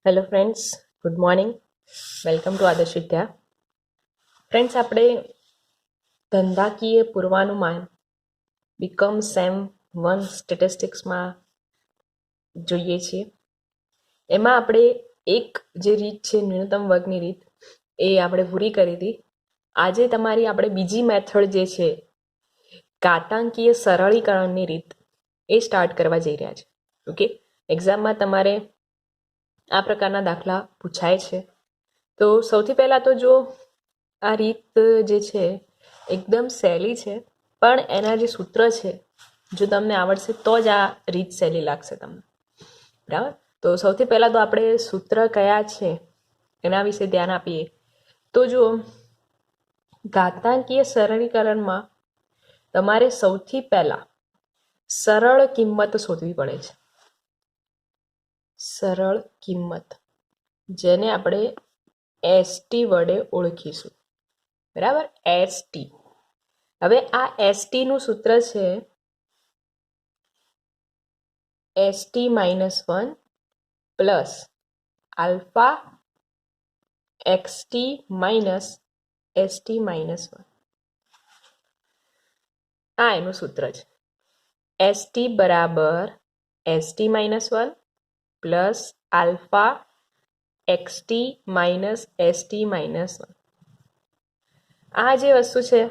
Hello friends, good morning. Welcome to આદર્શ વિદ્યા. Friends, આપણે ધંધાકીય પૂર્વાનુમાન બીકોમ સેમ 1 સ્ટેટિસ્ટિક્સમાં જોઈએ છીએ. એમાં આપણે એક જે રીત છે ન્યૂનતમ વર્ગની રીત એ આપણે પૂરી કરી હતી. આજે તમારી આપણે બીજી મેથડ જે છે ઘાતાંકીય સરળીકરણની રીત એ સ્ટાર્ટ કરવા જઈ રહ્યા છે. ઓકે, એક્ઝામમાં તમારે આ પ્રકારના દાખલા પૂછાય છે. તો સૌથી પહેલાં તો જો આ રીત જે છે એકદમ સહેલી છે, પણ એના જે સૂત્ર છે જો તમને આવડશે તો જ આ રીત સહેલી લાગશે તમને. બરાબર, તો સૌથી પહેલાં તો આપણે સૂત્ર કયા છે એના વિશે ધ્યાન આપીએ. તો જો ઘાતાંકીય સરળીકરણમાં તમારે સૌથી પહેલાં સરળ કિંમત શોધવી પડે છે. સરળ કિંમત, જેને આપણે એસટી વડે ઓળખીશું. બરાબર, એસટી. હવે આ એસટીનું સૂત્ર છે ST -1 plus alpha XT minus ST -1. આ એનું સૂત્ર છે. એસટી બરાબર ST -1 plus alpha XT minus ST -1. આ જે વસ્તુ છે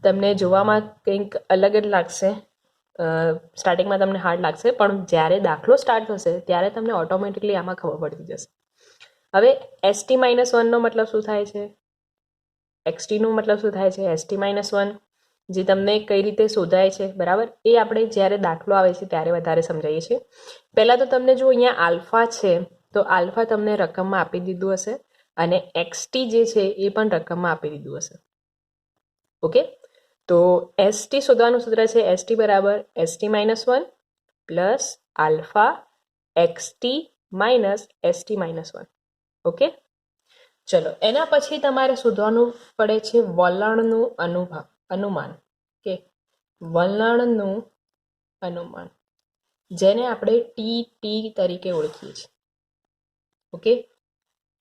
તમને જોવામાં કંઈક અલગ જ લાગશે. સ્ટાર્ટિંગમાં તમને હાર્ડ લાગશે, પણ જ્યારે દાખલો સ્ટાર્ટ થશે ત્યારે તમને ઓટોમેટિકલી આમાં ખબર પડતી જશે. હવે એસટી -1નો મતલબ શું થાય છે, એક્સટીનો મતલબ શું થાય છે, એસટી -1 જે તમને કઈ રીતે શોધાય છે, બરાબર, એ આપણે જ્યારે દાખલો આવે છે ત્યારે વધારે સમજાવીએ છીએ. પહેલાં તો તમને જો અહીંયા આલ્ફા છે તો આલ્ફા તમને રકમમાં આપી દીધું હશે, અને એક્સટી જે છે એ પણ રકમમાં આપી દીધું હશે. ઓકે, તો એસટી શોધવાનું સૂત્ર છે એસટી બરાબર ST -1 plus alpha XT minus ST -1. Okay, ચલો એના પછી તમારે શોધવાનું પડે છે વલણનું અનુમાન. કે વલણનું અનુમાન, જેને આપણે ટી તરીકે ઓળખીએ છીએ. ઓકે,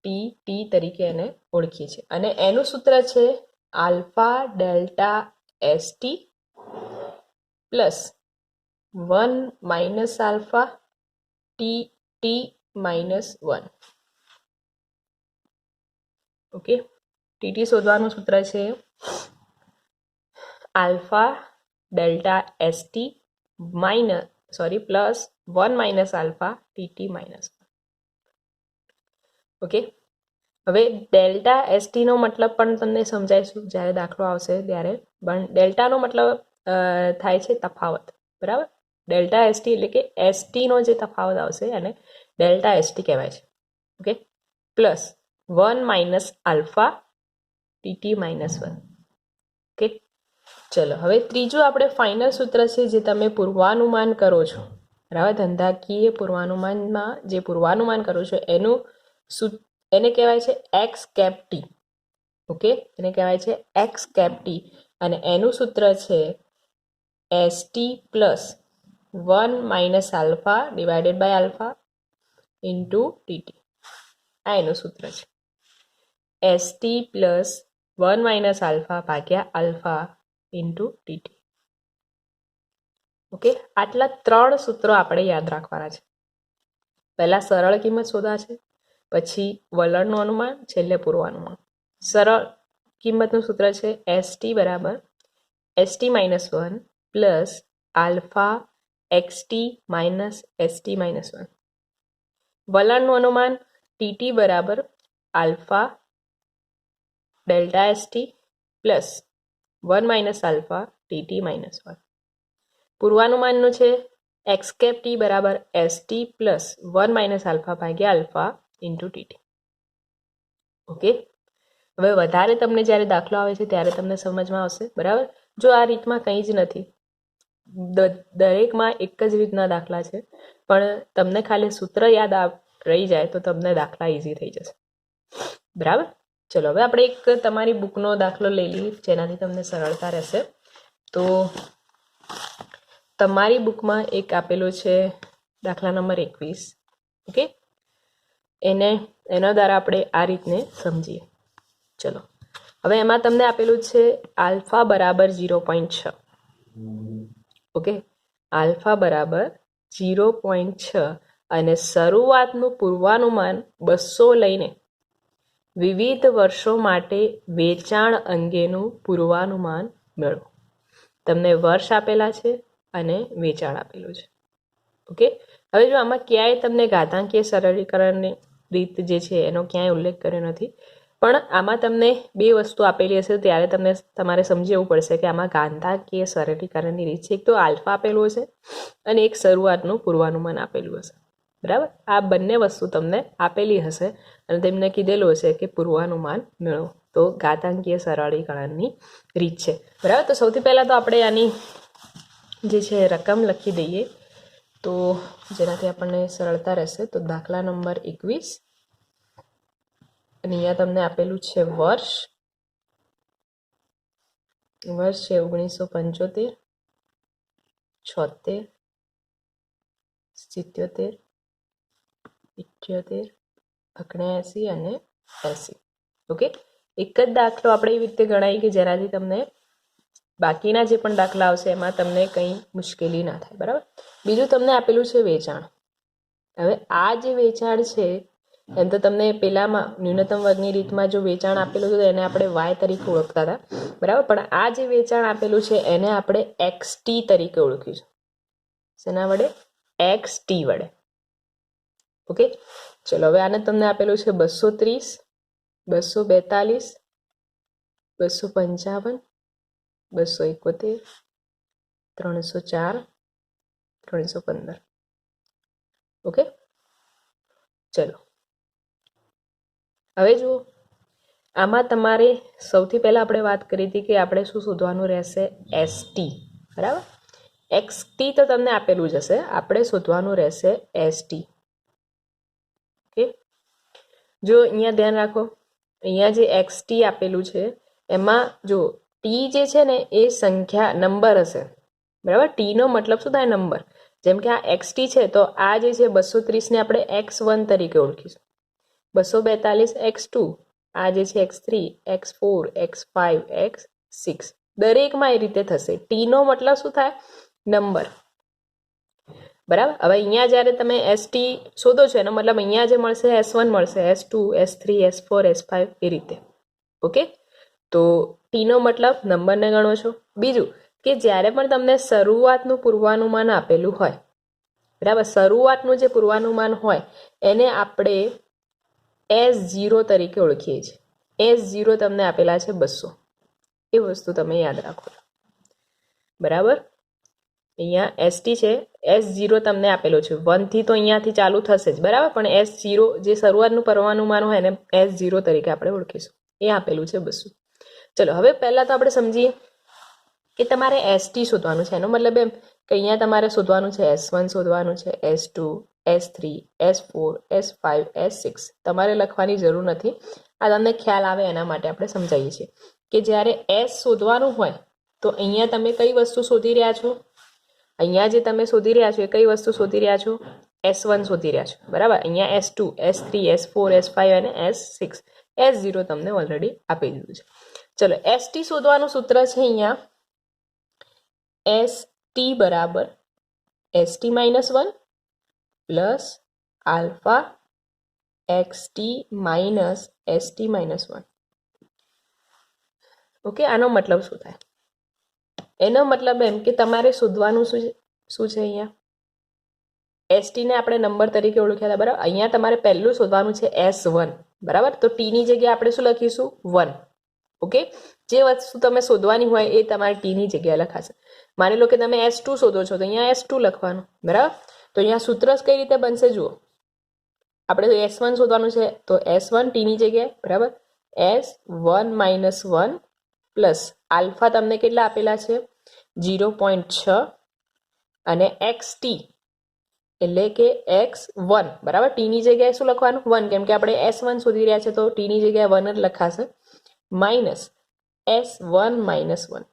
ટી તરીકે એને ઓળખીએ છીએ, અને એનું સૂત્ર છે alpha delta ST plus 1 minus alpha T -1. Okay, T શોધવાનું સૂત્ર છે alpha delta ST plus 1 minus alpha T -1. Okay, હવે ડેલ્ટા એસટીનો મતલબ પણ તમને સમજાઈશું જ્યારે દાખલો આવશે ત્યારે. પણ ડેલ્ટાનો મતલબ થાય છે તફાવત. બરાબર, ડેલ્ટા એસટી એટલે કે એસટીનો જે તફાવત આવશે એને ડેલ્ટા એસટી કહેવાય છે. Okay, plus 1 minus alpha T -1. Okay, ચલો હવે ત્રીજું આપણે ફાઇનલ સૂત્ર છે જે તમે પૂર્વાનુમાન કરો છો. બરાબર, ધંધાકીય પૂર્વાનુમાનમાં જે પૂર્વાનુમાન કરો છો એને કહેવાય છે એક્સ કેપ ટી. ઓકે, એને કહેવાય છે એક્સ કેપ ટી, અને એનું સૂત્ર છે ST plus 1 minus alpha divided by alpha into TT. આ એનું સૂત્ર છે એસટી પ્લસ 1 માઇનસ આલ્ફા ભાગ્યા આલ્ફા ઇન્ટુ ટીટી. ઓકે, આટલા 3 સૂત્રો આપણે યાદ રાખવાના છે. પહેલાં સરળ કિંમત શોધવા છે, પછી વલણનું અનુમાન, છેલ્લે પૂર્વાનુમાન. સરળ કિંમતનું સૂત્ર છે એસટી બરાબર ST -1 plus alpha XT minus ST -1. વલણનું અનુમાન ટીટી બરાબર alpha delta ST plus 1 minus alpha T -1. પૂર્વાનુમાનનું છે એક્સ કેપ ટી બરાબર એસટી પ્લસ 1 માઇનસ આલ્ફા ભાગ્યા આલ્ફા ઇન્ટુ ટીટી. ઓકે, હવે વધારે તમને જ્યારે દાખલો આવે છે ત્યારે તમને સમજમાં આવશે. બરાબર, જો આ રીતમાં કંઈ જ નથી, દરેકમાં એક જ રીતના દાખલા છે, પણ તમને ખાલી સૂત્ર યાદ રહી જાય તો તમને દાખલા ઇઝી થઈ જશે. બરાબર, ચલો હવે આપણે એક તમારી બુકનો દાખલો લઈ લઈએ જેનાથી તમને સરળતા રહેશે. તો તમારી બુકમાં એક આપેલો છે દાખલા નંબર 21. ઓકે, એના દ્વારા આપણે આ રીતને સમજીએ. ચલો, હવે એમાં તમને આપેલું છે આલ્ફા બરાબર 0.6. ઓકે, આલ્ફા બરાબર 0.6 અને શરૂઆતનું પૂર્વાનુમાન 200 લઈને વિવિધ વર્ષો માટે વેચાણ અંગેનું પૂર્વાનુમાન મેળવો. તમને વર્ષ આપેલા છે અને વેચાણ આપેલું છે. ઓકે, હવે જો આમાં ક્યાંય તમને ઘાતાંકીય સરળીકરણની રીત જે છે એનો ક્યાંય ઉલ્લેખ કર્યો નથી, પણ આમાં તમને બે વસ્તુ આપેલી હશે ત્યારે તમારે સમજવું પડશે કે આમાં ઘાતાંકીય સરળીકરણની રીત છે. એક તો આલ્ફા આપેલું હશે અને એક શરૂઆતનું પૂર્વાનુમાન આપેલું હશે. બરાબર, આ બંને વસ્તુ તમને આપેલી હશે અને તેમને કીધેલું હશે કે પૂર્વાનુમાન મેળવો. તો ઘાતાંકીય સરળીકરણની રીત છે. બરાબર, તો સૌથી પહેલાં તો આપણે આની જે છે રકમ લખી દઈએ તો જેનાથી આપણને સરળતા રહેશે. તો દાખલા નંબર 21 અને અહીંયા તમને આપેલું છે વર્ષ છે 1975, 76, 77, 78, 79 અને 80. ઓકે, એક જ દાખલો આપણે એવી રીતે ગણાય કે જેનાથી તમને બાકીના જે પણ દાખલા આવશે એમાં તમને કંઈ મુશ્કેલી ના થાય. બરાબર, બીજું તમને આપેલું છે વેચાણ. હવે આ જે વેચાણ છે એમ તો તમને પેલામાં ન્યૂનતમ વર્ગની રીતમાં જો વેચાણ આપેલું હતું એને આપણે વાય તરીકે ઓળખતા હતા. બરાબર, પણ આ જે વેચાણ આપેલું છે એને આપણે XT તરીકે ઓળખીશું. શેના વડે? XT વડે. ઓકે, ચલો હવે આને તમને આપેલું છે 230, 242, 255, 271, 304, 315. ઓકે, ચલો હવે જુઓ, આમાં તમારે સૌથી પહેલાં આપણે વાત કરી હતી કે આપણે શું શોધવાનું રહેશે? ST. બરાબર, XT તો તમને આપેલું જ હશે, આપણે શોધવાનું રહેશે ST. ઓકે, જો અહીંયા ધ્યાન રાખો, અહીંયા જે XT આપેલું છે એમાં જો ટી જે છે ને એ સંખ્યા નંબર હશે. બરાબર, ટીનો મતલબ શું થાય? નંબર. જેમ કે આ XT છે તો આ જે છે 230 ને આપણે X1 તરીકે ઓળખીશું, 242 X2, આ જે છે X3, X4, X5, X6. દરેકમાં એ રીતે થશે. ટીનો મતલબ શું થાય? નંબર. બરાબર, હવે અહીંયા જ્યારે તમે ST શોધો છો એનો મતલબ અહીંયા જે મળશે S1 મળશે, S2, S3, S4, S5 એ રીતે. ઓકે, તો ટીનો મતલબ નંબરને ગણો છો. બીજું કે જ્યારે પણ તમને શરૂઆતનું પૂર્વાનુમાન આપેલું હોય, બરાબર, શરૂઆતનું જે પૂર્વાનુમાન હોય એને આપણે S0 તરીકે ઓળખીએ છીએ. S0 તમને આપેલા છે 200. એ વસ્તુ તમે યાદ રાખો. બરાબર, અહીંયા ST છે, S0 તમને આપેલો છે 1 થી, તો અહીંયાથી ચાલુ થશે જ. બરાબર, પણ S0 જે શરૂઆતનું પૂર્વાનુમાન હોય એને S0 તરીકે આપણે ઓળખીશું. એ આપેલું છે 200. ચલો હવે પહેલાં તો આપણે સમજીએ કે તમારે ST શોધવાનું છે. એનો મતલબ એમ કે અહીંયા તમારે શોધવાનું છે S1 શોધવાનું છે, S2, S3, S4, S5, S6. તમારે લખવાની જરૂર નથી, આ તમને ખ્યાલ આવે એના માટે આપણે સમજાવીએ છીએ કે જ્યારે S શોધવાનું હોય તો અહીંયા તમે કઈ વસ્તુ શોધી રહ્યા છો? અહીંયા જે તમે શોધી રહ્યા છો એ કઈ વસ્તુ શોધી રહ્યા છો? S1 શોધી રહ્યા છો. બરાબર, અહીંયા S2, S3, S4, S5 અને S6. S0 તમને ઓલરેડી આપી દીધું છે. ચલો, ST શોધવાનું સૂત્ર છે અહીંયા ST બરાબર ST-1 plus alpha XT minus ST-1. Okay, આનો મતલબ શું થાય? એનો મતલબ એમ કે તમારે શોધવાનું શું છે? અહીંયા ST ને આપણે નંબર તરીકે ઓળખ્યા હતા. બરાબર, અહીંયા તમારે પહેલું શોધવાનું છે S1. બરાબર, તો ટીની જગ્યાએ આપણે શું લખીશું? 1. ઓકે, જે વસ્તુ તમે શોધવાની હોય એ તમારે ટીની જગ્યાએ લખાશે. માની લો કે તમે S2 શોધો છો તો અહીંયા S2 લખવાનું. બરાબર, તો અહીંયા સૂત્ર કઈ રીતે બનશે? જુઓ, આપણે S1 શોધવાનું છે તો S1 ટીની જગ્યાએ. બરાબર, S1 - 1 પ્લસ આલ્ફા તમને કેટલા આપેલા છે? 0.6 અને XT એટલે કે X1. બરાબર, ટીની જગ્યાએ શું લખવાનું? 1, કેમ કે આપણે S1 શોધી રહ્યા છે તો ટીની જગ્યાએ 1 જ લખાશે. Minus S1 - 1.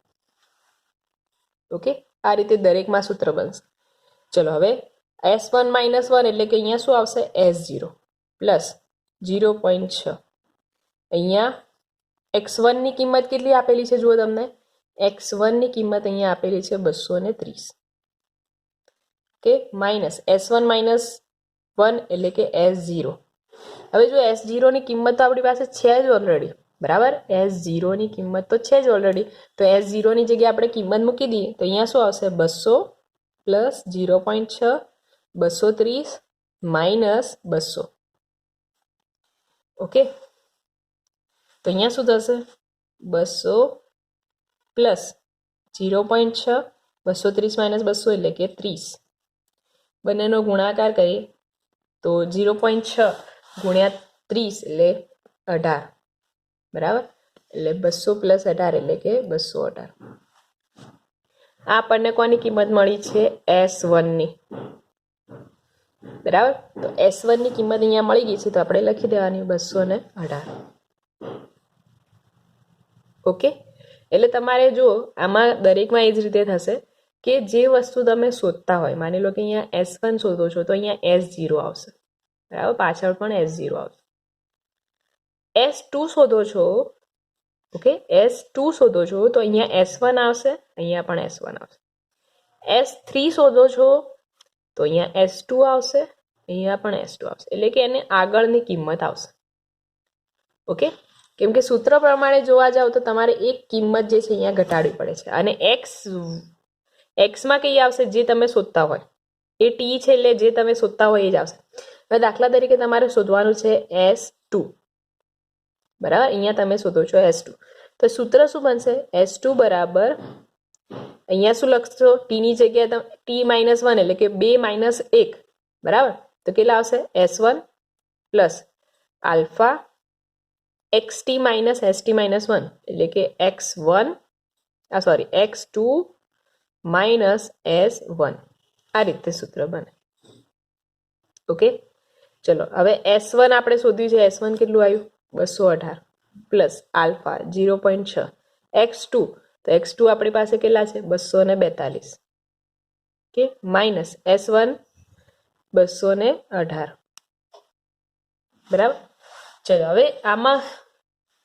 ઓકે, આ રીતે દરેકમાં સૂત્ર બનશે. ચલો હવે S1 -1 એટલે કે અહીંયા શું આવશે S0 પ્લસ 0.6 અહીંયા x1 ની કિંમત કેટલી આપેલી છે જુઓ તમને x1 ની કિંમત અહીંયા આપેલી છે 230 કે માઇનસ S1 -1 એટલે કે S0 હવે જો S0 ની કિંમત તો આપણી પાસે છે જ ઓલરેડી બરાબર S0 ની કિંમત તો છે જ ઓલરેડી તો S0 ની જગ્યાએ આપણે કિંમત મૂકી દઈએ તો અહીંયા શું આવશે 200 પ્લસ 0.6 230 માઇનસ 200 ઓકે તો અહીંયા શું થશે 200 પ્લસ 0.6 230 માઇનસ 200 એટલે કે 30 બંનેનો ગુણાકાર કરીએ તો 0.6 ગુણ્યા 30 એટલે 18 બરાબર એટલે 200 પ્લસ 18 એટલે કે 218 આ આપણને કોની કિંમત મળી છે S1 ની બરાબર તો S1 ની કિંમત અહીંયા મળી ગઈ છે તો આપણે લખી દેવાની 218 ઓકે એટલે તમારે જો આમાં દરેકમાં એ જ રીતે થશે કે જે વસ્તુ તમે શોધતા હોય માની લો કે અહીંયા S1 શોધો છો તો અહીંયા S0 આવશે બરાબર પાછળ પણ S0 આવશે S2 શોધો છો ઓકે S2 શોધો છો તો અહીંયા S1 આવશે અહીંયા પણ S1 આવશે S3 શોધો છો તો અહીંયા S2 આવશે અહીંયા પણ S2 આવશે એટલે કે એને આગળની કિંમત આવશે ઓકે કેમ કે સૂત્ર પ્રમાણે જોવા જાવ તો તમારે એક કિંમત જે છે અહીંયા ઘટાડવી પડે છે અને x માં કઈ આવશે જે તમે શોધતા હોય એ t છે એટલે જે તમે શોધતા હોય એ જ આવશે હવે દાખલા તરીકે તમારે શોધવાનું છે S2 બરાબર અહીંયા તમે શોધો છો S2 તો સૂત્ર શું બનશે S2 બરાબર અહીંયા શું લખશો t ની જગ્યાએ t -1 એટલે કે 2 - 1 બરાબર તો કેટલા આવશે S1 plus alpha xt minus st minus 1 એટલે કે x1 sorry x2 minus s1 આ રીતે સૂત્ર બને ઓકે ચલો હવે S1 આપણે શોધ્યું છે S1 કેટલું આવ્યું 218 પ્લસ આલ્ફા 0.6 x2 તો x2 આપણી પાસે કેટલા છે 242 કે માઇનસ S1 218 બરાબર ચલો હવે આમાં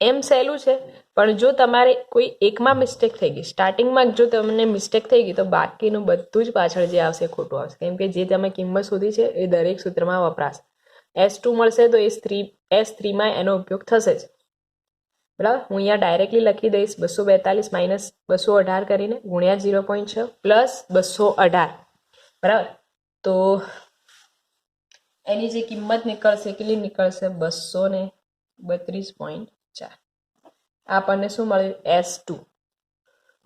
એમ સહેલું છે પણ જો તમારે કોઈ એકમાં મિસ્ટેક થઈ ગઈ સ્ટાર્ટિંગમાં જો તમને મિસ્ટેક થઈ ગઈ તો બાકીનું બધું જ પાછળ જે આવશે ખોટું આવશે કેમ કે જે તમે કિંમત શોધી છે એ દરેક સૂત્રમાં વપરાશે S2 મળશે તો S3 માં એનો ઉપયોગ થશે જ બરાબર હું અહીંયા ડાયરેક્ટલી લખી દઈશ 242 માઇનસ 218 કરીને ગુણ્યા 0.6 પ્લસ 218 બરાબર તો એની જે કિંમત નીકળશે કેટલી નીકળશે 232.4 આપણને શું મળ્યું S2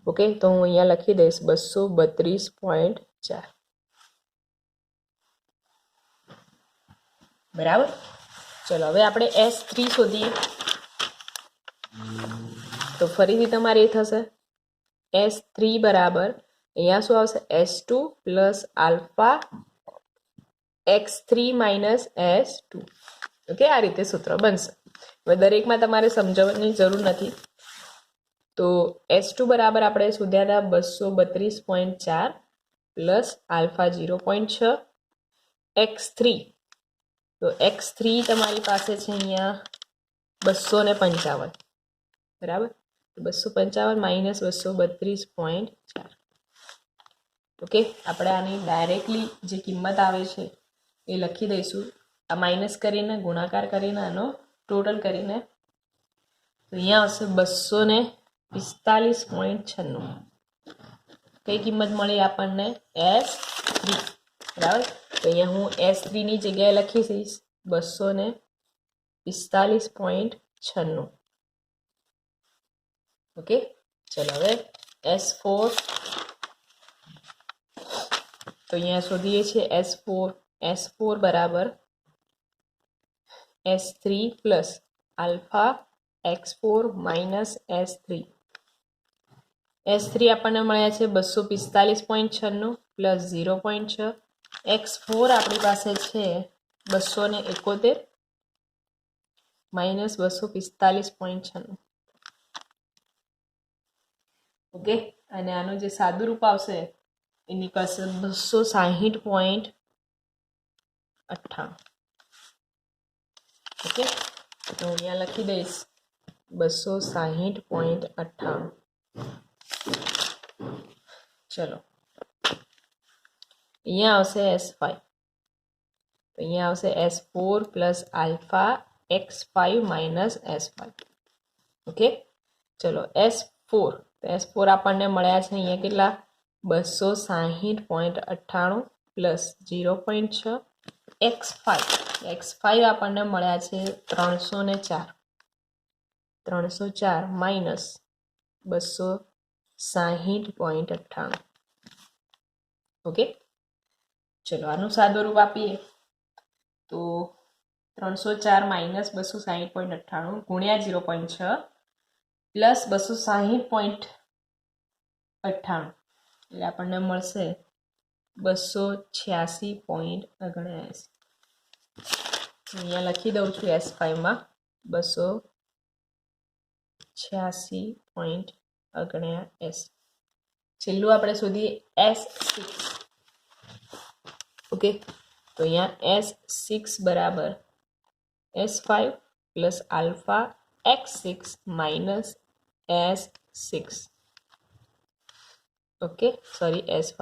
ઓકે તો હું અહીંયા લખી દઈશ 232.4 બરાબર ચલો હવે આપણે S3 શોધીએ તો ફરીથી તમારે એ થશે S3 બરાબર અહીંયા શું આવશે S2 plus alpha x3 minus S2 okay આ રીતે સૂત્ર બનશે હવે દરેકમાં તમારે સમજાવવાની જરૂર નથી તો S2 બરાબર આપણે શોધ્યા હતા 232.4 પ્લસ આલ્ફા 0.6 x3 તો x3 તમારી પાસે છે અહીંયા 255 બરાબર 255 માઇનસ 232.4 ઓકે આપણે આની ડાયરેક્ટલી જે કિંમત આવે છે એ લખી દઈશું આ માઇનસ કરીને ગુણાકાર કરીને આનો ટોટલ કરીને તો અહીંયા આવશે 245.96 કઈ કિંમત મળી આપણને S3 બરાબર તો અહીંયા હું S3 ની જગ્યાએ લખી દઈશ 245.96 ઓકે ચલો હવે S4 તો અહીંયા શોધીએ છીએ S4 બરાબર S3 plus alpha x4 minus S3 આપણને મળ્યા છે 245.96 પ્લસ 0.6 x4 આપણી પાસે છે 271 માઇનસ 245.96 ઓકે અને આનું જે સાદું રૂપ આવશે એ નીકળશે 260.8 98. ઓકે, તો અહીંયા લખી દઈશ 260.98. ચલો, અહીંયા આવશે S5, તો અહીંયા આવશે S4 plus alpha X5 minus S5. Okay, ચલો S4, તો S4 આપણને મળ્યા છે અહીંયા કેટલા 260.98 પ્લસ 0.6. X5 આપણને મળ્યા છે 304 માઇનસ 260.98. ઓકે, ચલો આનું સાદું રૂપ આપીએ તો 304 માઇનસ 260.98 ગુણ્યા 0.6 પ્લસ 260.98 એટલે આપણને મળશે 286.79. અહીંયા લખી દઉં છું S5માં 286.79. છેલ્લું આપણે શોધીએ S6. ઓકે, તો અહીંયા S6 બરાબર S5 plus alpha X6 minus S6. Okay, sorry S5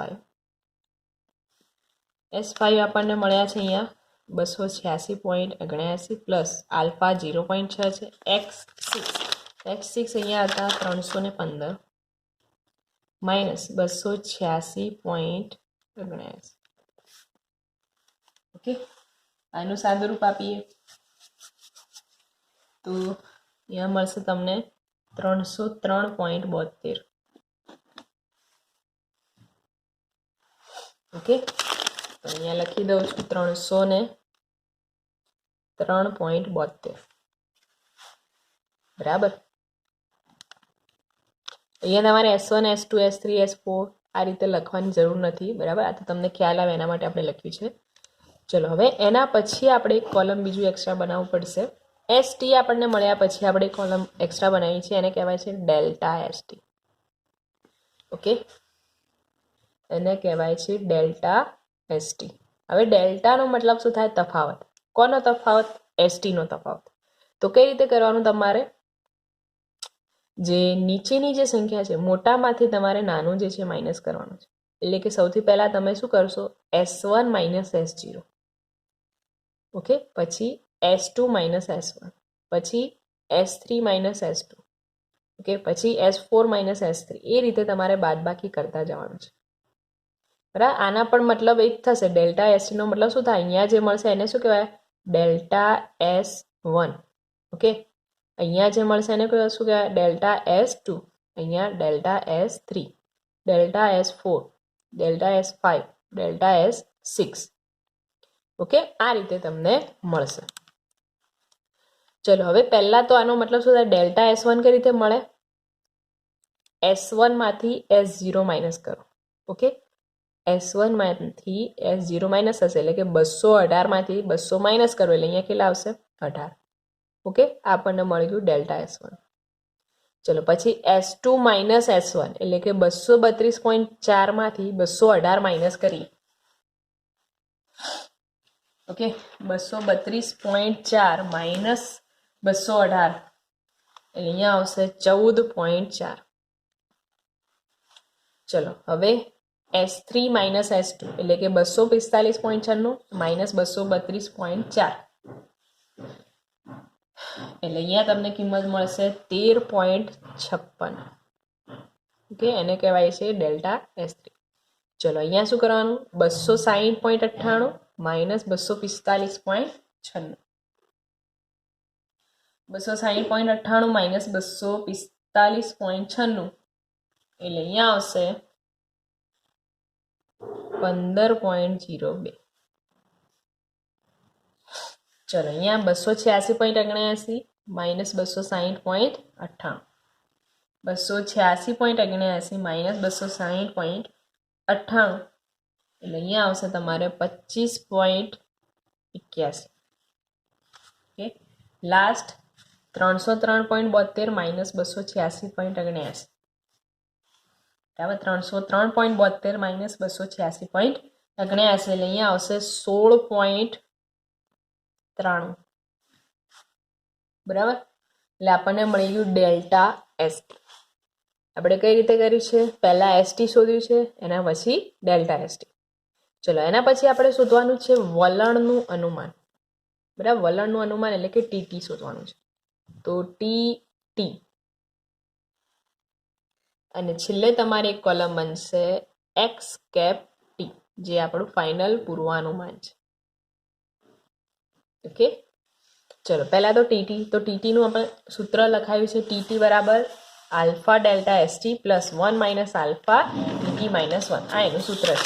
આપણને મળ્યા છે અહીંયા 286.79 પ્લસ આલ્ફા 0.6 છે. X6 અહીંયા હતા 315 માઇનસ 286.79. ઓકે, આનું સાદું રૂપ આપીએ તો અહીંયા મળશે તમને 303.72. ઓકે, તો અહીંયા લખી દઉં છું 303.72. બરાબર. અહીંયા તમારે S1 S2 S3 S4 આ રીતે લખવાની જરૂર નથી. બરાબર, આ તો તમને ખ્યાલ આવે એના માટે આપણે લખ્યું છે. ચલો, હવે એના પછી આપણે એક કોલમ બીજું એક્સ્ટ્રા બનાવવું પડશે. ST આપણને મળ્યા પછી આપણે કોલમ એક્સ્ટ્રા બનાવી છે, એને કહેવાય છે ડેલ્ટા ST. ઓકે, એને કહેવાય છે ડેલ્ટા ST. હવે ડેલ્ટાનો મતલબ શું થાય? તફાવત. કોનો તફાવત? ST નો તફાવત. તો કઈ રીતે કરવાનું? તમારે જે નીચેની જે સંખ્યા છે મોટામાંથી તમારે નાનું જે છે માઇનસ કરવાનું છે. એટલે કે સૌથી પહેલા તમે શું કરશો? S1 minus S0. ઓકે, પછી S2 માઇનસ S1, પછી S3 માઇનસ S2. ઓકે, પછી S4 માઇનસ S3. એ રીતે તમારે બાદબાકી કરતા જવાનું છે. બરાબર, આના પણ મતલબ એ જ થશે. ડેલ્ટા ST નો મતલબ શું થાય? અહીંયા જે મળશે એને શું કહેવાય? Delta S1. ઓકે, અહીંયા જે મળશે એને શું કહેવાય? Delta S2. અહીંયા delta S3, delta S4, delta S5, delta S6. Okay, આ રીતે તમને મળશે. ચલો, હવે પહેલા તો આનો મતલબ શું થાય? ડેલ્ટા S1 કઈ રીતે મળે? S1 માંથી S0 માઇનસ કરો. ઓકે, S1 માંથી S0 માઇનસ થશે એટલે કે 218 માંથી 200 માઇનસ કરો એટલે અહીંયા કેટલા આવશે? 18. ઓકે, આપણને મળી ગયું ડેલ્ટા S1. ચલો, પછી S2 માઇનસ S1 એટલે કે 232.4 માંથી 218 માઇનસ કરી. ઓકે, 232.4 માઇનસ 218 એટલે અહીંયા આવશે 14.4. ચલો, હવે S3 માઇનસ S2 એટલે કે 245.96 માઇનસ 232.4 એટલે અહીંયા તમને કિંમત મળશે 13.56. ઓકે, એને કહેવાય છે ડેલ્ટા S3. ચલો, અહીંયા શું કરવાનું? 260.98 માઇનસ 245.96. 260.98 માઇનસ 245.96 એટલે અહીંયા આવશે 15.02. ચલો, અહીંયા 286.79 માઇનસ 260.98. 286.79 માઇનસ 260.98 એટલે અહીંયા આવશે તમારે 25.81. Okay, last 303.72 minus 286.79. બરાબર, 303.72 માઇનસ 286.79 એટલે અહીંયા આવશે 16. 93 બરાબર. એટલે આપણને મળી ગયું ડેલ્ટા એસટી. આપણે કઈ રીતે કર્યું છે? પહેલા એસટી શોધ્યું છે, એના પછી ડેલ્ટા એસટી. ચલો એના પછી આપણે શોધવાનું છે વલણનું અનુમાન. બરાબર, વલણનું અનુમાન એટલે કે ટીટી શોધવાનું છે. તો ટી અને છેલ્લે તમારી એક કોલમ બનશે એક્સ કેપ ટી, જે આપણું ફાઇનલ પૂર્વાનુમાન છે. ઓકે, ચલો પહેલા તો ટીટી. તો ટીટીનું આપણે સૂત્ર લખાયું છે ટીટી બરાબર alpha delta ST plus 1 minus alpha TT minus 1. આ એનું સૂત્ર છે.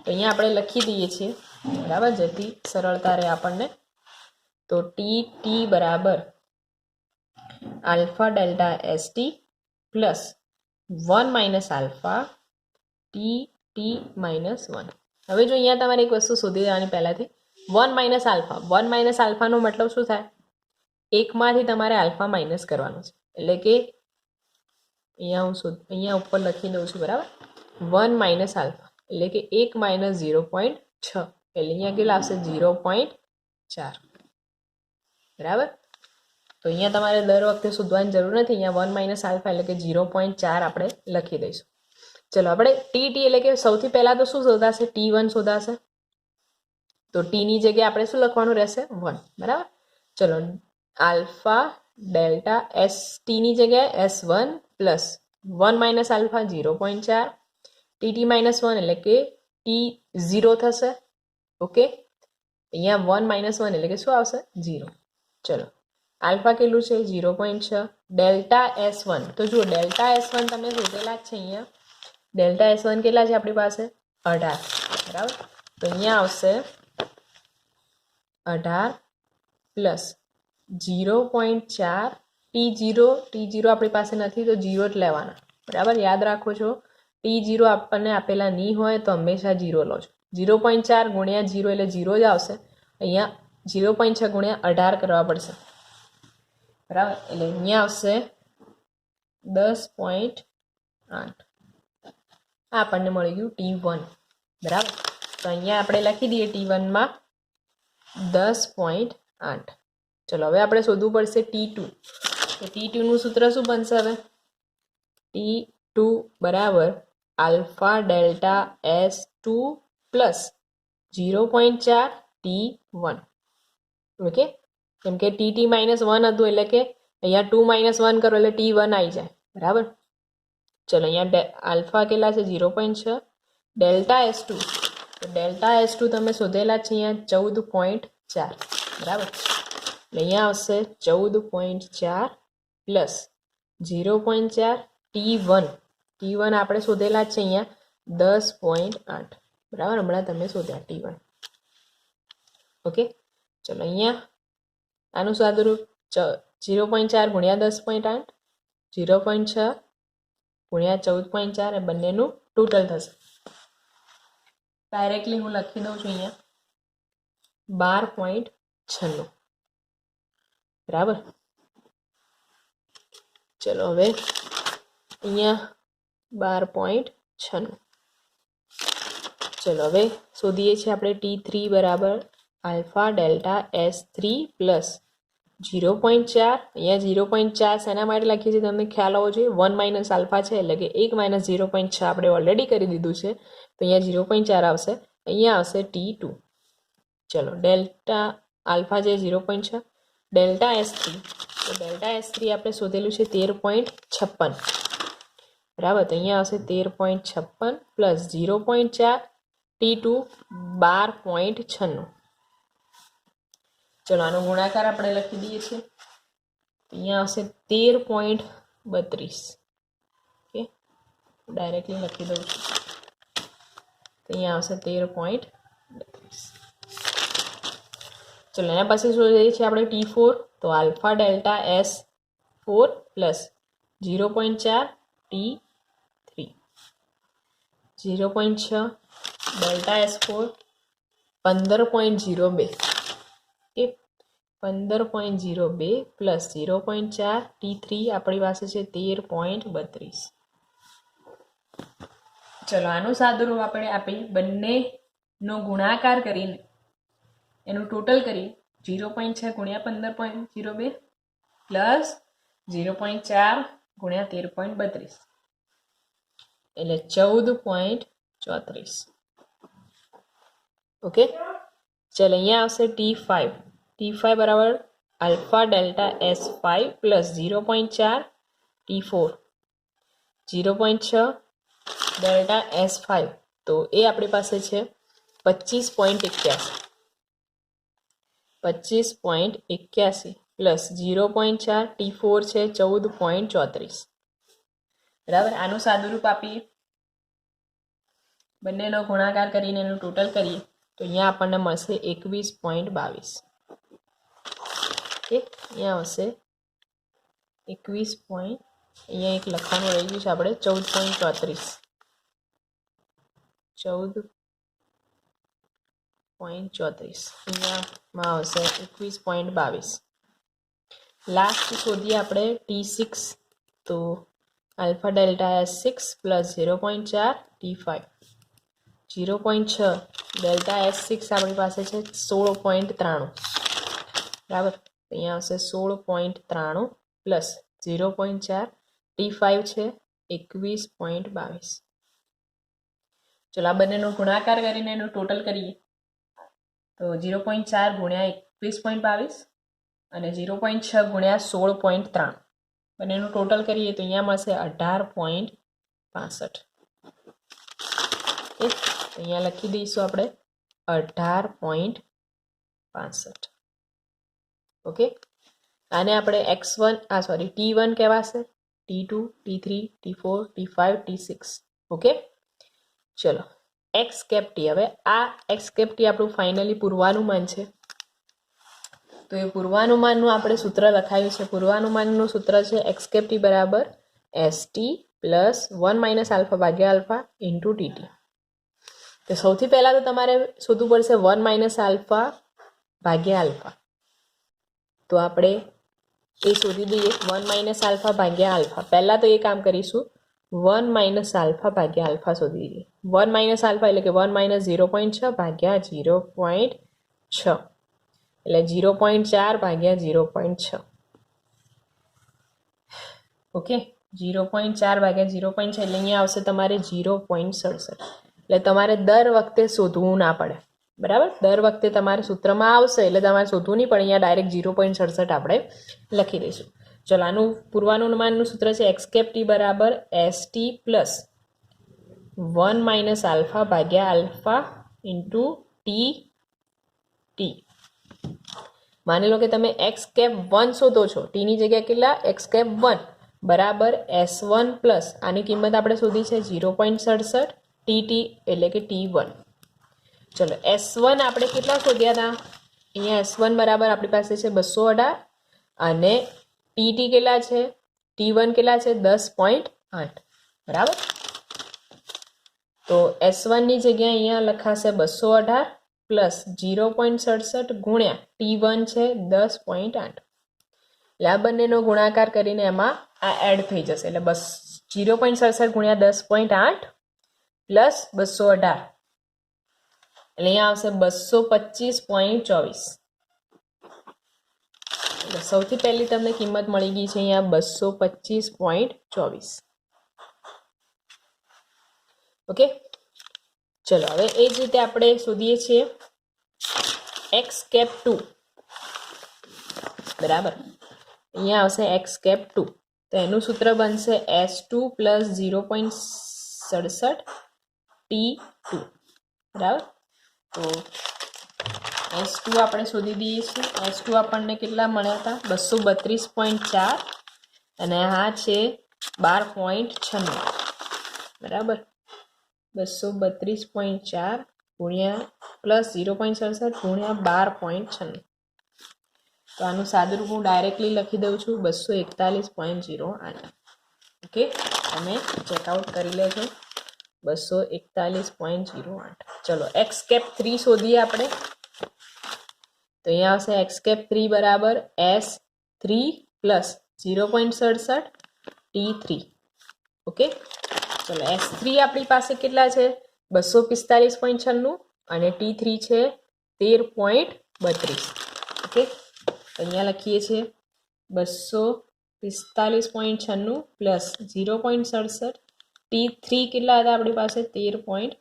તો અહીંયા આપણે લખી દઈએ છીએ, બરાબર, જેથી સરળતા રહે આપણને. તો ટી બરાબર alpha delta ST plus 1 minus alpha T minus 1. હવે જો અહીંયા તમારે એક વસ્તુ શોધી દેવાની પહેલાથી, 1 માઇનસ આલ્ફા. 1 માઇનસ આલ્ફાનો મતલબ શું થાય? એકમાંથી તમારે આલ્ફા માઇનસ કરવાનું છે. એટલે કે અહીંયા ઉપર લખી દઉં છું, બરાબર. 1 માઇનસ આલ્ફા એટલે કે 1 માઇનસ 0.6 એટલે અહીંયા કેટલા આવશે? 0.4. બરાબર. તો અહીંયા તમારે દર વખતે શોધવાની જરૂર નથી. અહીંયા 1 માઇનસ આલ્ફા એટલે કે 0.4 આપણે લખી દઈશું. ચલો આપણે ટી એટલે કે સૌથી પહેલા તો શું શોધાશે? T1 શોધાશે. તો ટીની જગ્યાએ આપણે શું લખવાનું રહેશે? 1. બરાબર. ચલો આલ્ફા ડેલ્ટા એસ ટીની જગ્યાએ S1 plus 1 minus alpha 0.4 T minus 1 એટલે કે T0 થશે. ઓકે, અહીંયા 1 માઇનસ 1 એટલે કે શું આવશે? 0. ચલો આલ્ફા કેટલું છે? 0.6. ડેલ્ટા S1 તો જુઓ, ડેલ્ટા S1 તમે શોધેલા જ છે. અહીંયા ડેલ્ટા S1 કેટલા છે આપણી પાસે? 18. બરાબર. તો અહીંયા આવશે 18 પ્લસ 0.4 T0 આપણી પાસે નથી તો 0 જ લેવાના. બરાબર, યાદ રાખો છો. T0 આપણને આપેલા નહીં હોય તો હંમેશા 0 લો છો. 0.4 ગુણ્યા 0 એટલે 0 જ આવશે. અહીંયા 0.6 ગુણ્યા 18 કરવા પડશે. બરાબર, એટલે અહીંયા આવશે 10.8. આ આપણને મળી ગયું T1. બરાબર, તો અહીંયા આપણે લખી દઈએ T1 માં 10.8. ચલો હવે આપણે શોધવું પડશે T2. તો T2 નું સૂત્ર શું બનશે? હવે T2 બરાબર alpha delta S2 plus 0.4 T1. Okay, કેમ કે ટી માઇનસ 1 હતું એટલે કે અહીંયા 2 માઇનસ 1 કરો એટલે T1 આવી જાય. બરાબર. ચલો અહીંયા આલ્ફા કેટલા છે? 0.6. ડેલ્ટા S2 તો ડેલ્ટા S2 તમે શોધેલા છે અહીંયા 14.4. બરાબર, એટલે અહીંયા આવશે 14.4 પ્લસ 0.4 T1 આપણે શોધેલા છે અહીંયા 10.8. બરાબર, હમણાં તમે શોધ્યા T1. ઓકે, ચલો અહીંયા આનું સાદુરૂપ 0.4 ગુણ્યા 10.8 0.6 ગુણ્યા 14.4 એ બંનેનું ટોટલ થશે. ડાયરેક્ટલી હું લખી દઉં છું અહીંયા 12.96. બરાબર. ચલો હવે અહીંયા 12.96. ચલો હવે શોધીએ છીએ આપણે T3 બરાબર આલ્ફા ડેલ્ટા S3 પ્લસ 0.4. અહીંયા 0.4 શેના માટે લખીએ છીએ તમને ખ્યાલ હોવો જોઈએ. 1 માઇનસ આલ્ફા છે એટલે કે 1 માઇનસ 0.6 આપણે ઓલરેડી કરી દીધું છે. તો અહીંયા 0.4 આવશે. અહીંયા આવશે T2. ચલો ડેલ્ટા આલ્ફા છે 0.6. ડેલ્ટા S3 તો ડેલ્ટા S3 આપણે શોધેલું છે 13.56. બરાબર, તો અહીંયા આવશે 13.56 પ્લસ 0.4 T2 12.96. ચલો આનો ગુણાકાર આપણે લખી દઈએ છીએ. અહીંયા આવશે 13.32. ઓકે, ડાયરેક્ટલી લખી દઉં છું. અહીંયા આવશે 13.32. ચલો એના પછી શું જોઈએ છે આપણે T4. તો alpha delta S4 plus 0.4 T3 0.6 delta S4 15.02. 15.02 plus 0.4 T3 આપણી પાસે છે 13.32. ચલો આનું સાદુરૂપ આપણે આપી બંનેનો ગુણાકાર કરીને એનું ટોટલ કરીએ 0.6 ગુણ્યા 15.02 પ્લસ 0.4 ગુણ્યા 13.32 એટલે 14.34. ઓકે, ચલો અહીંયા આવશે T5 બરાબર alpha delta S5 plus 0.4 T4 0.6 delta S5 તો એ આપણી પાસે છે 25.81 પ્લસ 0.4 T4 છે 14.34. બરાબર, આનું સાદુરૂપ આપીએ, બંનેનો ગુણાકાર કરીને એનું ટોટલ કરીએ તો અહીંયા આપણને મળશે 21.22. ઓકે, અહીંયા આવશે 21. અહીંયા એક લખવાનું રહી ગયું છે આપણે 14.34. 14.34 અહીંયામાં આવશે 21.22. લાસ્ટ શોધીએ આપણે T6 તો alpha delta S6 plus 0.4 T5 0.6 delta S6 આપણી પાસે છે 16.93. બરાબર, અહીંયા આવશે 16.93 પ્લસ 0.4 T5 છે 21.22. ચલો આ બંનેનો ગુણાકાર કરીને એનું ટોટલ કરીએ તો 0.4 ગુણ્યા 21.22 અને 0.6 ગુણ્યા 16.93 બંનેનું ટોટલ કરીએ તો અહીંયા મળશે 18.65. અહીંયા લખી દઈશું આપણે 18.65. ઓકે, આને આપણે T1 કહેવાશે, T2 T3 T4 T5 T6. Okay, ચલો એક્સ કેપ ટી. હવે આ એક્સ કેપ ટી આપણું ફાઇનલી પૂર્વાનુમાન છે, તો એ પૂર્વાનુમાનનું આપણે સૂત્ર લખાયું છે. પૂર્વાનુમાનનું સૂત્ર છે એક્સ કેપ ટી બરાબર ST પ્લસ 1 માઇનસ આલ્ફા ભાગ્યા આલ્ફા ઇન્ટુ TT. તો સૌથી પહેલાં તો તમારે શોધવું પડશે 1 માઇનસ આલ્ફા ભાગ્યા આલ્ફા. તો આપણે એ શોધી દઈએ 1 માઇનસ આલ્ફા ભાગ્યા આલ્ફા. પહેલાં તો એ કામ કરીશું, 1 માઇનસ આલ્ફા ભાગ્યા આલ્ફા શોધી દઈએ. 1 માઇનસ આલ્ફા એટલે કે 1 માઇનસ 0.6 ભાગ્યા 0.6 એટલે 0.4 ભાગ્યા 0.6. ઓકે, 0.4 ભાગ્યા 0.6 એટલે અહીંયા આવશે તમારે 0.67. એટલે તમારે દર વખતે શોધવું ના પડે. બરાબર, દર વખતે તમારે સૂત્રમાં આવશે એટલે તમારે શોધવું નહીં, પણ અહીંયા ડાયરેક્ટ 0.67 આપણે લખી દઈશું. ચલો આનું પૂર્વાનુમાનનું સૂત્ર છે એક્સ કેપ ટી બરાબર ST પ્લસ 1 માઇનસ આલ્ફા ભાગ્યા આલ્ફા ઇન્ટુ TT. માની લો કે તમે એક્સ કેપ 1 શોધો છો, ટીની જગ્યાએ કેટલા, એક્સ કેપ 1 બરાબર S1 પ્લસ આની કિંમત આપણે શોધી છે 0.67 TT એટલે કે T1. ચલો S1 આપણે કેટલા શોધ્યા હતા, અહીંયા S1 બરાબર આપણી પાસે છે 218 અને TT કેટલા છે, T1 કેટલા છે 10.8. બરાબર, તો S1 ની જગ્યાએ અહીંયા લખાશે 218 પ્લસ 0.67 ગુણ્યા T1 છે 10.8. એટલે આ બંનેનો ગુણાકાર કરીને એમાં આ એડ થઈ જશે એટલે 0.67 ગુણ્યા 10.8 પ્લસ 218 એટલે અહીંયા આવશે 225.24. એટલે સૌથી પહેલી તમને કિંમત મળી ગઈ છે અહીંયા 225.24. ઓકે, ચલો હવે એ જ રીતે આપણે શોધીએ છીએ એક્સ કેપ 2. બરાબર, અહીંયા આવશે એક્સ કેપ 2 તો એનું સૂત્ર બનશે S2 પ્લસ 0.67 T2. બરાબર, તો S2 આપણે શોધી દઈએ છીએ. S2 આપણને કેટલા મળ્યા હતા 232.4 અને આ છે 12.96. બરાબર, 232.4 ગુણ્યા પ્લસ 0.67 ગુણ્યા 12.96. તો આનું સાદુરૂપ હું ડાયરેક્ટલી લખી દઉં છું 241.08. ઓકે, તમે ચેકઆઉટ કરી લેજો 241.08. ચલો એક્સ કેપ 3 શોધીએ આપણે. તો અહીંયા આવશે એક્સ કેપ 3 બરાબર S3 પ્લસ 0.67 T3. ઓકે, ચલો S3 આપણી પાસે કેટલા છે 245.96 અને T3 છે 13.32. ઓકે, અહીંયા લખીએ છીએ 245.96 પ્લસ 0.67 T3 કેટલા હતા આપણી પાસે 13.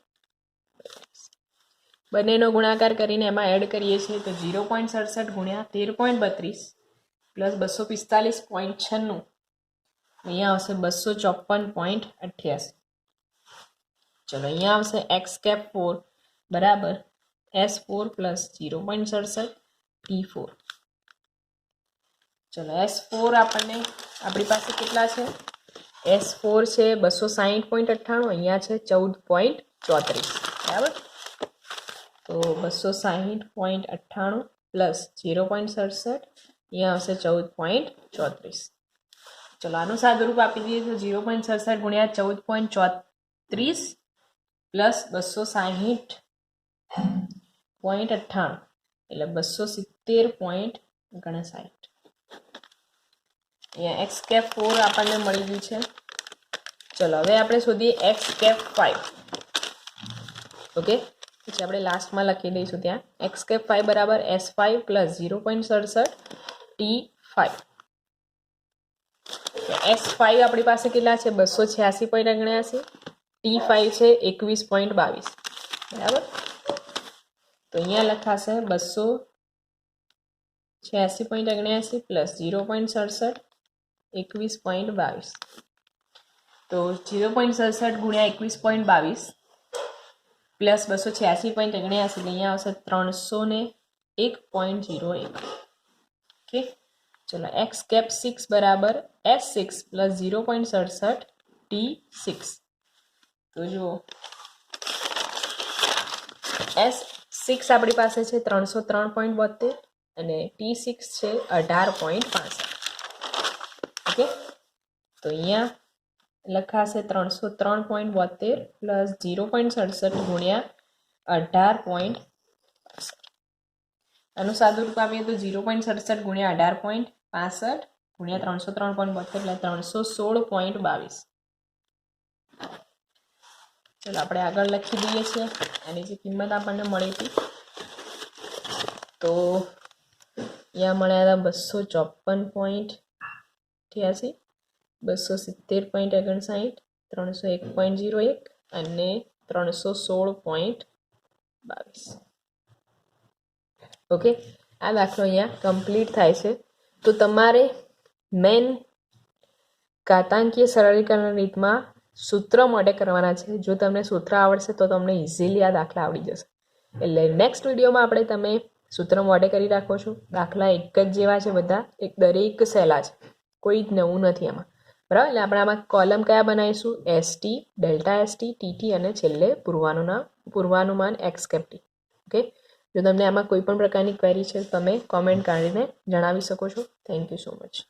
બંનેનો ગુણાકાર કરીને એમાં એડ કરીએ છીએ તો 0.67 ગુણ્યા 13.32 પ્લસ 245.96 અહીંયા આવશે 254.88. ચલો અહીંયા આવશે x∩4 બરાબર S4 પ્લસ 0.67 T4. ચલો S4 આપણને આપણી પાસે કેટલા છે S4 છે 260.98 અહીંયા છે 14.34 બરાબર. તો 260.98 પ્લસ 0.67 અહીંયા આવશે 14.34. ચલો આનું સાદુરૂપ આપી દઈએ તો 0.67 ગુણ્યા 14.34 પ્લસ 260.98 એટલે 270.59. અહીંયા x∩4 આપણને મળી ગયું છે. ચલો હવે આપણે શોધીએ x∩5. ઓકે, પછી આપણે લાસ્ટમાં લખી દઈશું ત્યાં x∩5 બરાબર S5 પ્લસ 0.67 T5. S5 આપણી પાસે કેટલા છે 286.79. T5 છે 21.22 બરાબર. તો અહીંયા લખાશે 286.79 પ્લસ 0.67 21.22. તો 0.67 ગુણ્યા 21.22 પ્લસ 286.79 એટલે અહીંયા આવશે 301.01. ઓકે, ચલો x∩6 બરાબર S6 પ્લસ 0.67 T6. તો જુઓ S6 આપણી પાસે છે 303.72 અને T6 છે 18.65. ઓકે, તો અહીંયા લખાશે 303.72 પ્લસ 0.67 ગુણ્યા 18. આનું સાદું રૂપ આપીએ તો 0.67 ગુણ્યા 18.65 ગુણ્યા 303.72 એટલે 316.22. ચલો આપણે આગળ લખી દઈએ છીએ આની જે કિંમત આપણને મળી હતી. તો અહીંયા મળ્યા હતા 254.88, 270.59, 301.01 અને 316.22. ઓકે, આ દાખલો અહીંયા કમ્પ્લીટ થાય છે. તો તમારે મેન ઘાતાંકીય સરળીકરણ રીતમાં સૂત્ર માટે કરવાના છે. જો તમને સૂત્ર આવડશે તો તમને ઇઝીલી આ દાખલા આવડી જશે. એટલે નેક્સ્ટ વિડીયોમાં આપણે તમે સૂત્ર મોઢે કરી રાખો છો. દાખલા એક જ જેવા છે બધા, એક દરેક સહેલા છે, કોઈ જ નવું નથી આમાં બરાબર. એટલે આપણે આમાં કોલમ કયા બનાવીશું ST, ડેલ્ટા ST, TT અને છેલ્લે પૂર્વાનુમાન x∩t. ઓકે, જો તમને આમાં કોઈ પણ પ્રકારની ક્વેરી છે તમે કોમેન્ટ કાઢીને જણાવી શકો છો. Thank you so much.